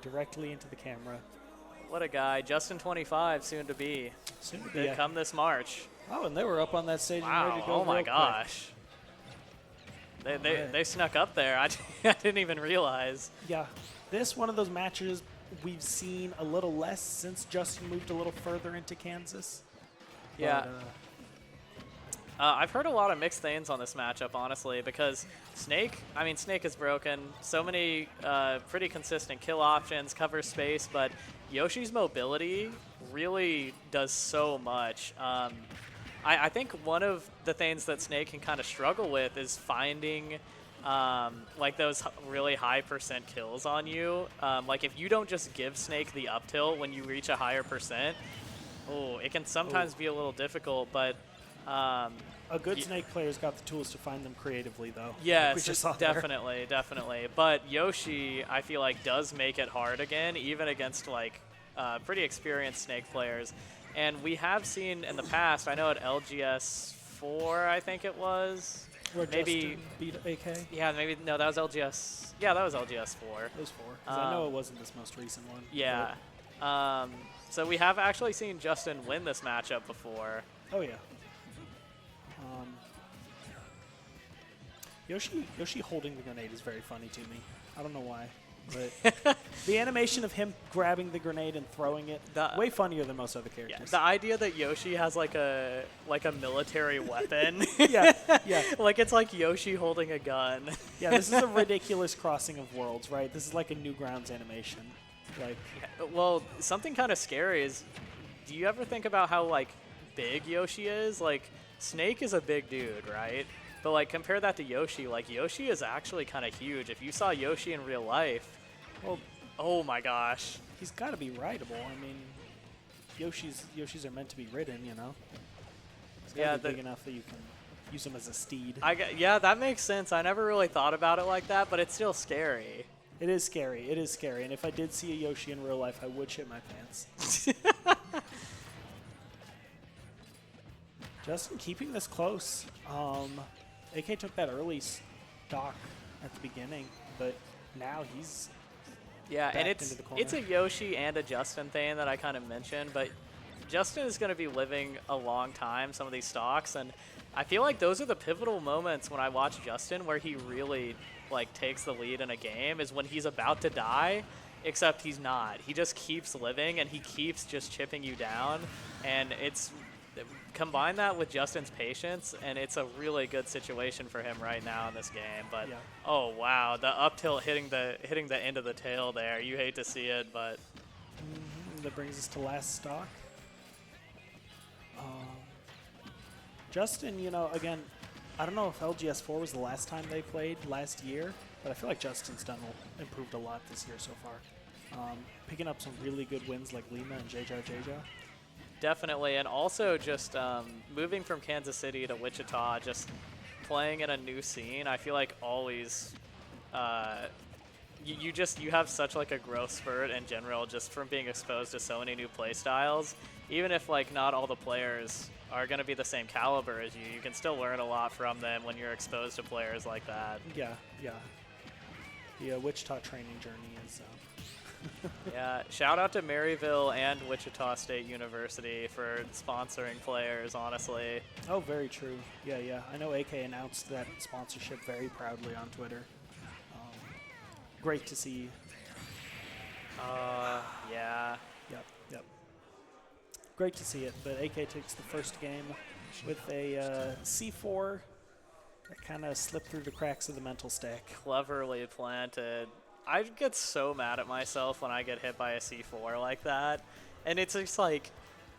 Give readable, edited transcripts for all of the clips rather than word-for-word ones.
directly into the camera. What a guy. Justin24, soon to be. Soon to be. They come this March. Oh, and they were up on that stage and ready Wow. to go. Oh, my real gosh. They snuck up there. I didn't even realize. Yeah. This one of those matches we've seen a little less since Justin moved a little further into Kansas. Yeah. But, I've heard a lot of mixed things on this matchup, honestly, because Snake is broken. So many pretty consistent kill options, cover space, but Yoshi's mobility really does so much. I think one of the things that Snake can kind of struggle with is finding like those really high percent kills on you. Like if you don't just give Snake the up tilt when you reach a higher percent, it can sometimes be a little difficult, but a good Snake player's got the tools to find them creatively, though. Yes, definitely. But Yoshi, I feel like, does make it hard again, even against like pretty experienced Snake players. And we have seen in the past, I know at LGS 4, I think it was. Where maybe Justin beat AK? Yeah, maybe, no, that was LGS. Yeah, that was LGS 4. It was 4. Because I know it wasn't this most recent one. Yeah. So we have actually seen Justin win this matchup before. Oh, yeah. Yoshi holding the grenade is very funny to me. I don't know why. But the animation of him grabbing the grenade and throwing it, way funnier than most other characters. Yeah, the idea that Yoshi has like a military weapon. Yeah. Like it's like Yoshi holding a gun. Yeah, this is a ridiculous crossing of worlds, right? This is like a Newgrounds animation. Like, well, something kind of scary is, do you ever think about how like big Yoshi is? Like Snake is a big dude, right? But like compare that to Yoshi. Like Yoshi is actually kind of huge. If you saw Yoshi in real life, well, oh my gosh, he's got to be rideable. I mean, Yoshis are meant to be ridden, you know. He's got to be big enough that you can use him as a steed. Yeah, that makes sense. I never really thought about it like that, but it's still scary. It is scary. It is scary. And if I did see a Yoshi in real life, I would shit my pants. Justin keeping this close. AK took that early stock at the beginning, but now he's and it's a Yoshi and a Justin thing that I kind of mentioned, but Justin is going to be living a long time, some of these stocks, and I feel like those are the pivotal moments when I watch Justin where he really like takes the lead in a game, is when he's about to die, except he's not. He just keeps living and he keeps just chipping you down, and combine that with Justin's patience, and it's a really good situation for him right now in this game. But oh wow, the up tilt hitting the end of the tail there. You hate to see it, but that brings us to last stock. Justin, you know, again, I don't know if LGS4 was the last time they played last year, but I feel like Justin's improved a lot this year so far. Picking up some really good wins like Lima and JJ. Definitely, and also just moving from Kansas City to Wichita, just playing in a new scene, I feel like always you have such like a growth spurt in general just from being exposed to so many new play styles. Even if like not all the players are going to be the same caliber as you can still learn a lot from them when you're exposed to players like that. Yeah. The Wichita training journey is... Yeah, shout out to Maryville and Wichita State University for sponsoring players, honestly. Oh, very true. Yeah. I know AK announced that sponsorship very proudly on Twitter. Great to see. Yeah. Yep. Great to see it, but AK takes the first game with a C4 that kind of slipped through the cracks of the mental stack. Cleverly planted. I get so mad at myself when I get hit by a C4 like that. And it's just like,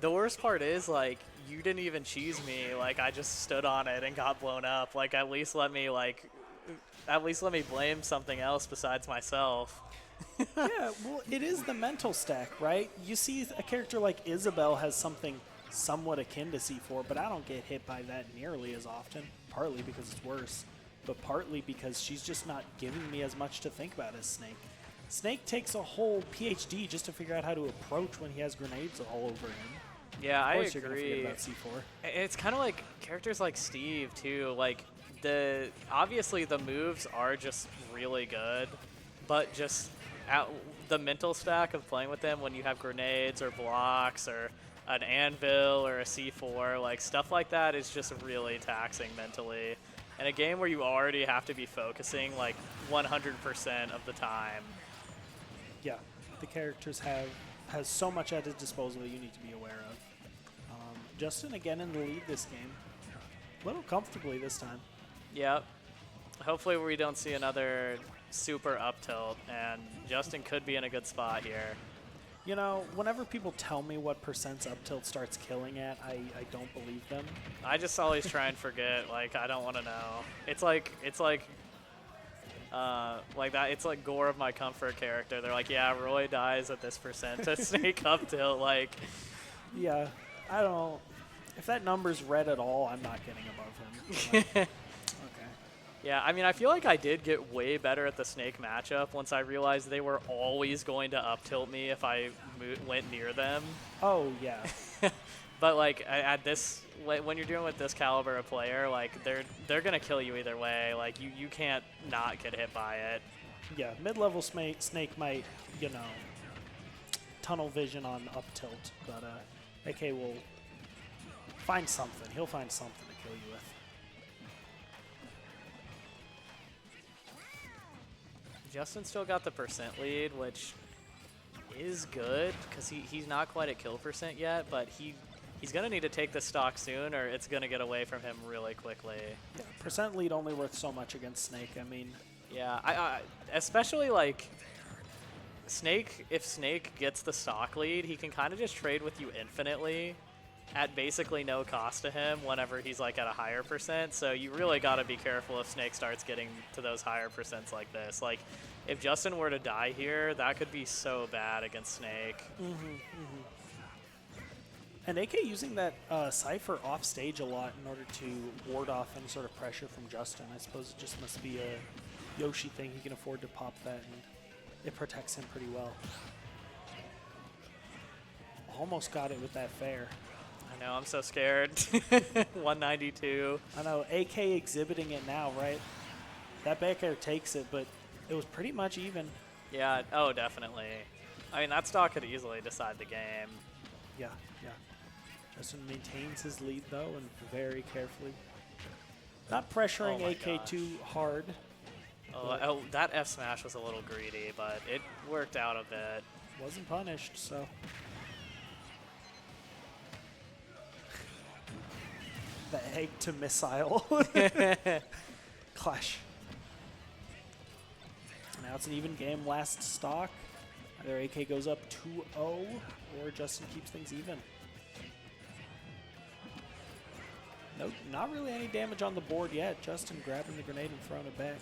the worst part is like, you didn't even cheese me. Like I just stood on it and got blown up. Like at least let me blame something else besides myself. Yeah, well, it is the mental stack, right? You see a character like Isabel has something somewhat akin to C4, but I don't get hit by that nearly as often, partly because it's worse, but partly because she's just not giving me as much to think about as Snake. Snake takes a whole PhD just to figure out how to approach when he has grenades all over him. Yeah, I agree. You're gonna forget about C4. It's kind of like characters like Steve too. Like obviously the moves are just really good, but just the mental stack of playing with them when you have grenades or blocks or an anvil or a C4, like stuff like that is just really taxing mentally. In a game where you already have to be focusing like 100% of the time. Yeah, the characters has so much at his disposal that you need to be aware of. Justin again in the lead this game. A little comfortably this time. Yep. Hopefully we don't see another super up tilt, and Justin could be in a good spot here. You know, whenever people tell me what percents up tilt starts killing at, I don't believe them. I just always try and forget. Like, I don't want to know. It's like that. It's like Gore of my comfort character. They're like, yeah, Roy dies at this percent to Snake up tilt. Like, yeah, I don't. If that number's red at all, I'm not getting above him. Like, okay. Yeah, I mean, I feel like I did get way better at the Snake matchup once I realized they were always going to up tilt me if I went near them. Oh yeah. But like at this, when you're dealing with this caliber of player, like they're gonna kill you either way. Like you can't not get hit by it. Yeah, mid-level Snake might, you know, tunnel vision on up tilt, but AK will find something. He'll find something to kill you with. Justin still got the percent lead, which is good because he's not quite at kill percent yet, but he's going to need to take the stock soon or it's going to get away from him really quickly. Yeah, percent lead only worth so much against Snake. I mean, yeah, I especially like Snake, if Snake gets the stock lead, he can kind of just trade with you infinitely at basically no cost to him whenever he's like at a higher percent. So you really got to be careful if Snake starts getting to those higher percents like this. Like if Justin were to die here, that could be so bad against Snake. And AK using that Cypher off stage a lot in order to ward off any sort of pressure from Justin. I suppose it just must be a Yoshi thing. He can afford to pop that and it protects him pretty well. Almost got it with that fair. I know, I'm so scared. 192. I know, AK exhibiting it now, right? That back air takes it, but it was pretty much even. Yeah, oh, definitely. I mean, that stock could easily decide the game. Yeah, yeah. Justin maintains his lead, though, and very carefully. Not pressuring AK too hard. Oh, that F smash was a little greedy, but it worked out a bit. Wasn't punished, so. The egg to missile. Clash. Now it's an even game, last stock. Either AK goes up 2-0 or Justin keeps things even. Nope, not really any damage on the board yet. Justin grabbing the grenade and throwing it back.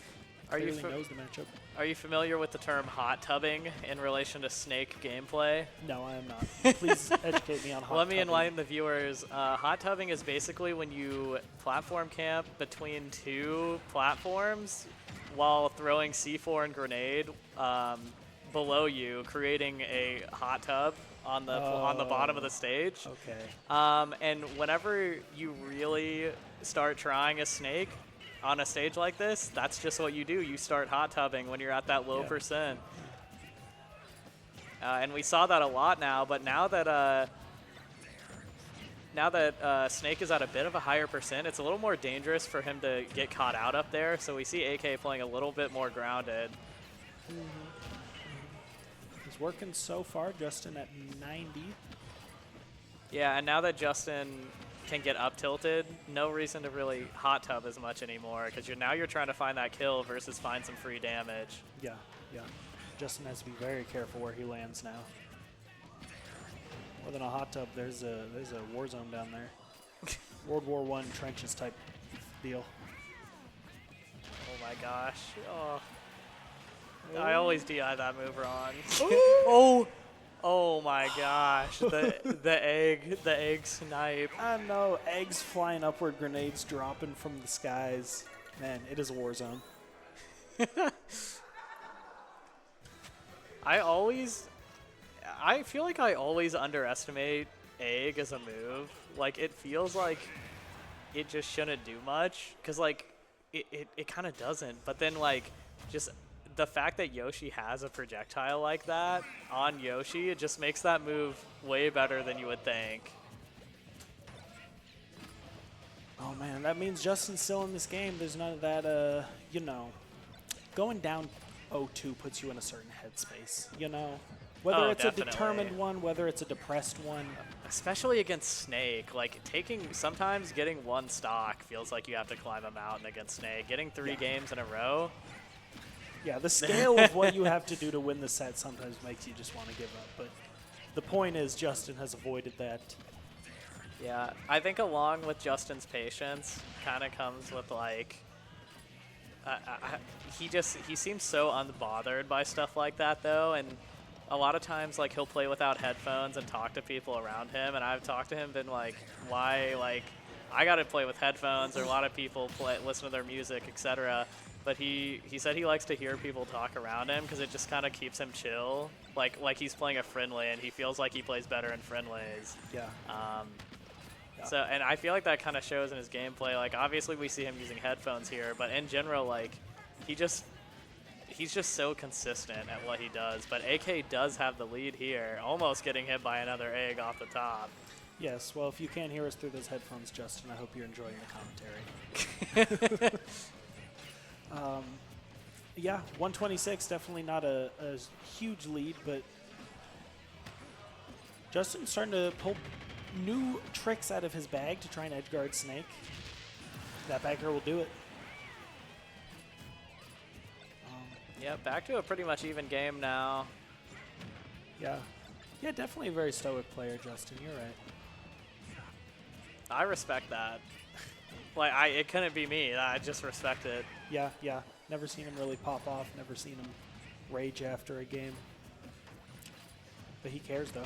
Clearly knows the matchup. Are you familiar with the term hot tubbing in relation to Snake gameplay? No, I am not. Please educate me on hot tubbing. Let me enlighten the viewers. Hot tubbing is basically when you platform camp between two platforms while throwing C4 and grenade below you, creating a hot tub on the bottom of the stage. Okay. And whenever you really start trying a Snake on a stage like this, that's just what you do. You start hot tubbing when you're at that low percent. And we saw that a lot now, but now that Snake is at a bit of a higher percent, it's a little more dangerous for him to get caught out up there. So we see AK playing a little bit more grounded. He's working so far, Justin at 90. Yeah, and now that Justin can get up tilted, no reason to really hot tub as much anymore because you're trying to find that kill versus find some free damage. Yeah, yeah. Justin has to be very careful where he lands now. More than a hot tub, there's a war zone down there. World War I trenches type deal. Oh my gosh. Oh. I always DI that move wrong. Oh my gosh, the egg snipe. I know, eggs flying upward, grenades dropping from the skies. Man, it is a war zone. I feel like I always underestimate egg as a move. Like it feels like it just shouldn't do much because like it kind of doesn't. But then like just the fact that Yoshi has a projectile like that on Yoshi, it just makes that move way better than you would think. Oh man, that means Justin's still in this game. There's none of that, you know, going down 0-2 puts you in a certain headspace, you know? Whether it's definitely. a determined one, whether it's a depressed one. Especially against Snake, like sometimes getting one stock feels like you have to climb a mountain against Snake. Getting 3 games in a row. Yeah, the scale of what you have to do to win the set sometimes makes you just want to give up. But the point is Justin has avoided that. Yeah, I think along with Justin's patience kind of comes with like, he seems so unbothered by stuff like that though, and a lot of times like he'll play without headphones and talk to people around him, and I've talked to him, been like, why, like, I got to play with headphones, or a lot of people listen to their music, etc. But he said he likes to hear people talk around him because it just kind of keeps him chill, like he's playing a friendly, and he feels like he plays better in friendlies. Yeah. So, and I feel like that kind of shows in his gameplay. Like, obviously we see him using headphones here, but in general, like, he's just so consistent at what he does. But AK does have the lead here, almost getting hit by another egg off the top. Yes, well, if you can't hear us through those headphones, Justin, I hope you're enjoying the commentary. Yeah, 126, definitely not a huge lead, but Justin's starting to pull new tricks out of his bag to try and edgeguard Snake. That back air will do it. Yeah, back to a pretty much even game now. Yeah. Yeah, definitely a very stoic player, Justin. You're right. I respect that. Like, it couldn't be me. I just respect it. Yeah, yeah. Never seen him really pop off. Never seen him rage after a game. But he cares, though.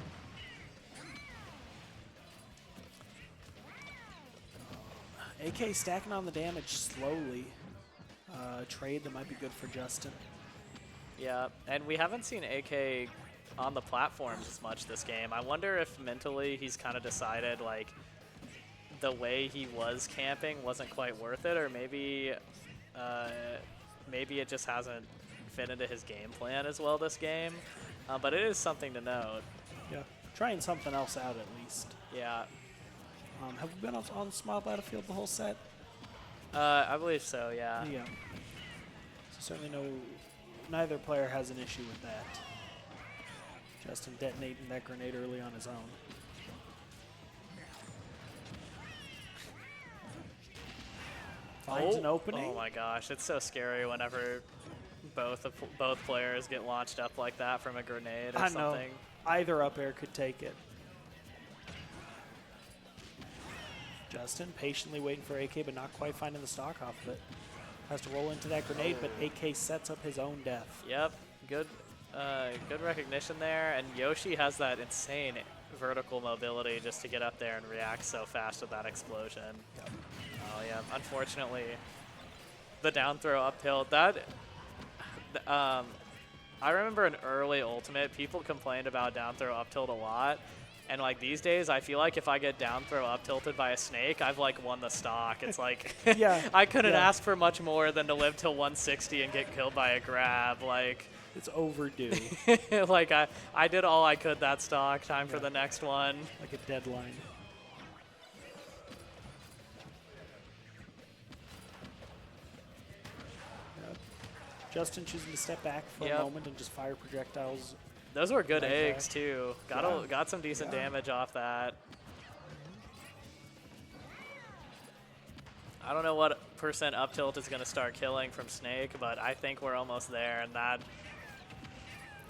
AK stacking on the damage slowly. Trade that might be good for Justin. Yeah, and we haven't seen AK on the platforms as much this game. I wonder if mentally he's kind of decided, like, the way he was camping wasn't quite worth it, or maybe maybe it just hasn't fit into his game plan as well this game. But it is something to note. Yeah, trying something else out at least. Yeah. Have we been on Smile Battlefield the whole set? I believe so, yeah. Yeah. So certainly neither player has an issue with that. Justin detonating that grenade early on his own. Finds an opening. Oh my gosh, it's so scary whenever both players get launched up like that from a grenade or something. Know. Either up air could take it. Justin patiently waiting for AK, but not quite finding the stock off of it. Has to roll into that grenade, but AK sets up his own death. Yep, good recognition there. And Yoshi has that insane vertical mobility just to get up there and react so fast with that explosion. Yep. Oh yeah, unfortunately, the down throw up tilt. I remember an early Ultimate, people complained about down throw up tilt a lot. And like these days, I feel like if I get down throw up tilted by a Snake, I've like won the stock. It's like, yeah, I couldn't ask for much more than to live till 160 and get killed by a grab. Like, it's overdue. Like I did all I could that stock. Time for the next one. Like a deadline. Yep. Justin choosing to step back for a moment and just fire projectiles. Those were good eggs too. Got some decent damage off that. I don't know what % up tilt is going to start killing from Snake, but I think we're almost there, and that.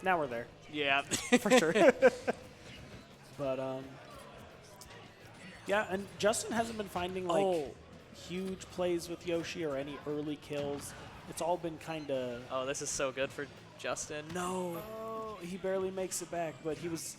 Now we're there. Yeah, for sure. But yeah, and Justin hasn't been finding like huge plays with Yoshi or any early kills. It's all been kind of. Oh, this is so good for Justin. No. He barely makes it back, but he was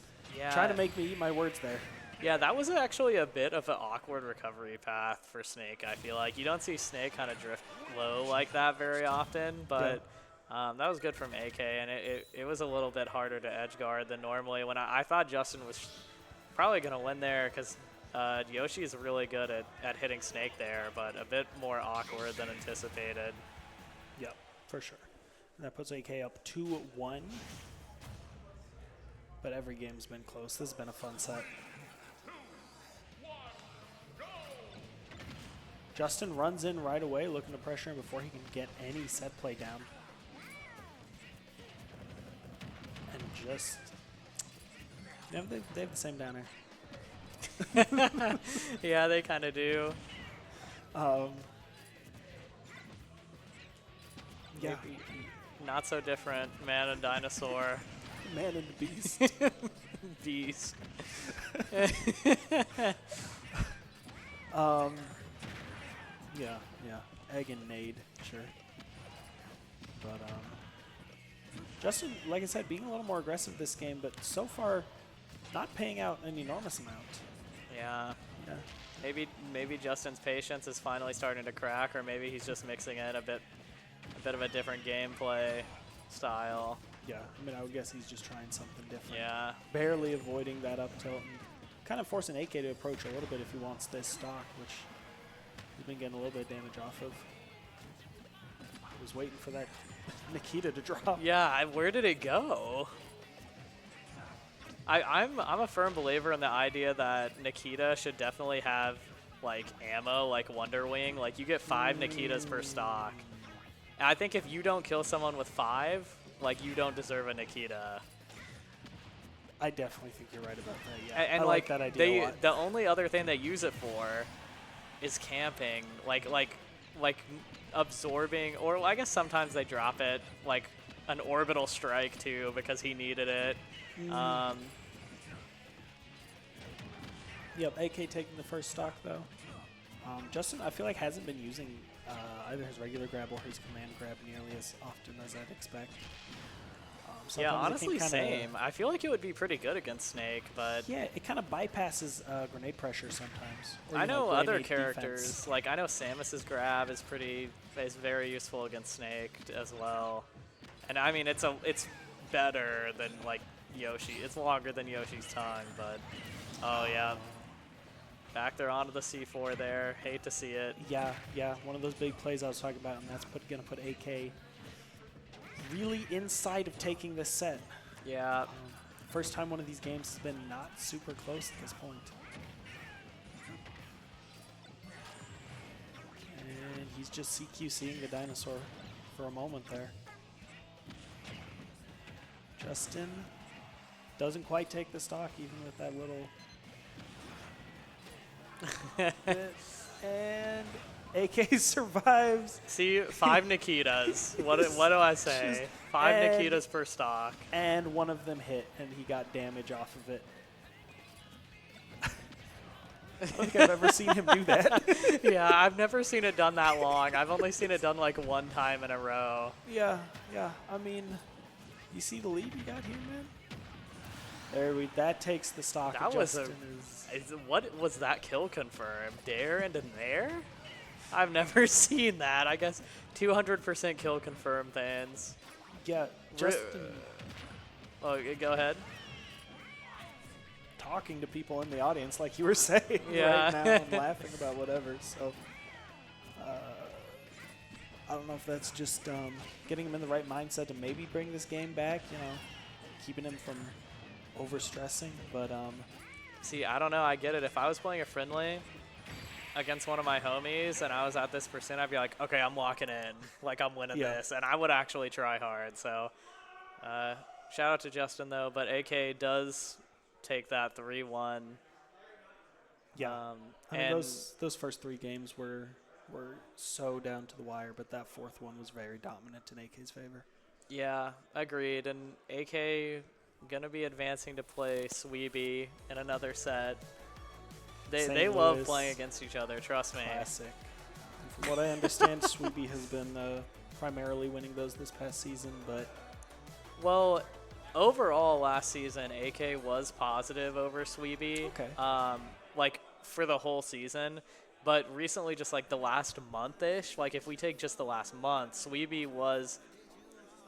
trying to make me eat my words there. Yeah, that was actually a bit of an awkward recovery path for Snake, I feel like. You don't see Snake kind of drift low like that very often, but that was good from AK, and it was a little bit harder to edge guard than normally. When I thought Justin was probably going to win there because Yoshi is really good at hitting Snake there, but a bit more awkward than anticipated. Yep, for sure. And that puts AK up 2-1. But every game's been close. This has been a fun set. Justin runs in right away, looking to pressure him before he can get any set play down. And just... Yeah, they have the same downer. Yeah, they kind of do. Yeah. Maybe not so different, man and dinosaur. Man and the beast. Beast. Yeah. Egg and nade, sure. But Justin, like I said, being a little more aggressive this game, but so far not paying out an enormous amount. Yeah. Yeah. Maybe Justin's patience is finally starting to crack, or maybe he's just mixing in a bit of a different gameplay style. Yeah, I mean, I would guess he's just trying something different. Yeah. Barely avoiding that up tilt and kind of forcing AK to approach a little bit if he wants this stock, which he's been getting a little bit of damage off of. I was waiting for that Nikita to drop. Yeah, where did it go? I'm a firm believer in the idea that Nikita should definitely have like ammo like Wonder Wing. Like you get 5 Nikitas per stock. And I think if you don't kill someone with 5, like you don't deserve a Nikita. I definitely think you're right about that. Yeah, and I like that idea a lot. The only other thing they use it for is camping, like absorbing, or I guess sometimes they drop it like an orbital strike too because he needed it. Yep, AK taking the first stock though. Justin, I feel like hasn't been using either his regular grab or his command grab nearly as often as I'd expect. Yeah, honestly, same. I feel like it would be pretty good against Snake, but yeah, it kind of bypasses grenade pressure sometimes. Or, I know other characters, defense. like I know Samus's grab is very useful against Snake as well, and I mean it's better than like Yoshi. It's longer than Yoshi's tongue, but oh yeah, back there onto the C4 there. Hate to see it. Yeah, one of those big plays I was talking about, and that's gonna put AK really inside of taking this set. Yeah. First time one of these games has been not super close at this point. And he's just CQCing the dinosaur for a moment there. Justin doesn't quite take the stock even with that little and AK survives. See, 5 Nikitas. What do I say? 5 Nikitas per stock. And one of them hit, and he got damage off of it. I don't think I've ever seen him do that. Yeah, I've never seen it done that long. I've only seen it done like one time in a row. Yeah. I mean, you see the lead you got here, man? That takes the stock. That was what was that kill confirmed? There and in there? I've never seen that. I guess 200% kill confirmed things. Yeah, Justin. Oh, go ahead. Talking to people in the audience, like you were saying right now, and laughing about whatever. So, I don't know if that's just getting him in the right mindset to maybe bring this game back. You know, keeping him from overstressing. But see, I don't know. I get it. If I was playing a friendly against one of my homies and I was at this percent, I'd be like, okay, I'm locking in. Like, I'm winning this. And I would actually try hard. So, shout out to Justin, though. But AK does take that 3-1. Yeah. I mean, those first 3 games were so down to the wire, but that 4th one was very dominant in AK's favor. Yeah, agreed. And AK going to be advancing to play Sweeby in another set. They love playing against each other, trust me. Classic. And from what I understand, Sweeby has been primarily winning those this past season, but... Well, overall last season, AK was positive over Sweeby. Okay. Like, for the whole season. But recently, just like the last month-ish, like if we take just the last month, Sweeby was